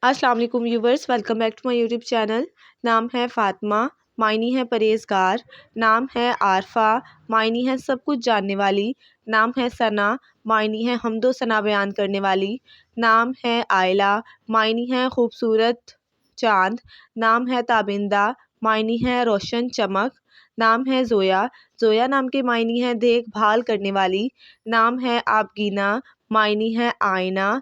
अस्सलाम वालेकुम viewers, welcome back to my YouTube channel. नाम है फ़ातिमा, मायनी है परहेज़गार। नाम है आरफ़ा, मायनी है सब कुछ जानने वाली। नाम है सना, मायनी है हम्दो सना बयान करने वाली। नाम है आयला, मायनी है खूबसूरत चाँद। नाम है ताबिंदा, मायनी है रोशन चमक। नाम है ज़ोया, ज़ोया नाम के मायनी है देखभाल करने वाली। नाम है आबगीना, मायनी है आईना।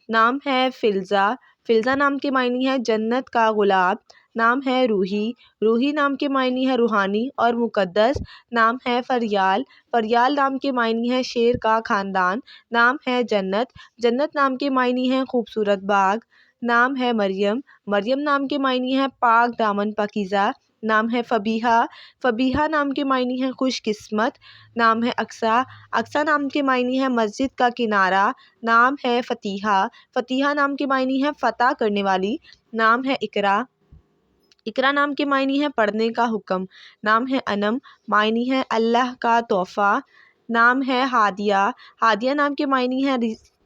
नाम है फ़िल्ज़ा, फ़िल्ज़ा नाम के मायनी है जन्नत का गुलाब। नाम है रूही, रूही नाम के मायनी है रूहानी और मुक़द्दस। नाम है फ़रियाल, फ़रियाल नाम के मायनी है शेर का ख़ानदान। नाम है जन्नत, जन्नत नाम के मायनी है खूबसूरत बाग। नाम है मरियम, मरियम नाम के मायनी है पाक दामन पाकीज़ा। नाम है फ़बीहा, फ़बीहा नाम के मायनी है खुशकिस्मत। नाम है अक्सा, अक्सा नाम के मायनी है मस्जिद का किनारा। नाम है फ़तीहा, फ़तीहा नाम के मायनी है फ़तह करने वाली। नाम है इकरा, इकरा नाम के मायनी है पढ़ने का हुक्म। नाम है अनम, मायनी है अल्लाह का तोहफ़ा। नाम है हादिया, हादिया नाम के मायनी है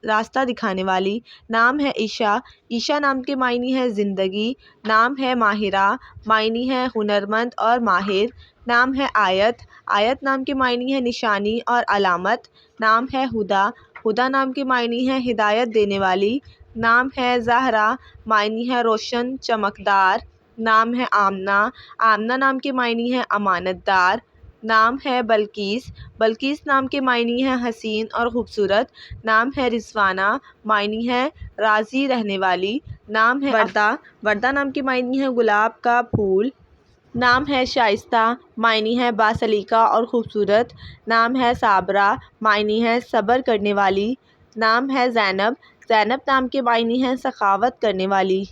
रास्ता दिखाने वाली। नाम है ईशा, ईशा नाम के मायनी है ज़िंदगी। नाम है माहिरा, मायनी है हुनरमंद और माहिर। नाम है आयत, आयत नाम के मायनी है निशानी और अलामत। नाम है हुदा, हुदा नाम के मायनी है हिदायत देने वाली। नाम है ज़हरा, मायनी है रोशन चमकदार। नाम है आमना, आमना नाम के मायनी है अमानतदार। नाम है बल्कीस, बल्कीस नाम के मायनी है हसीन और ख़ूबसूरत। नाम है रिज़वाना, मायनी है राज़ी रहने वाली। नाम है वर्दा, वर्दा नाम के मायनी है गुलाब का फूल। नाम है शाइस्ता, मायनी है बासलीका और ख़ूबसूरत। नाम है साबरा, मायनी है सब्र करने वाली। नाम है ज़ैनब, ज़ैनब नाम के मायनी है सखावत करने वाली।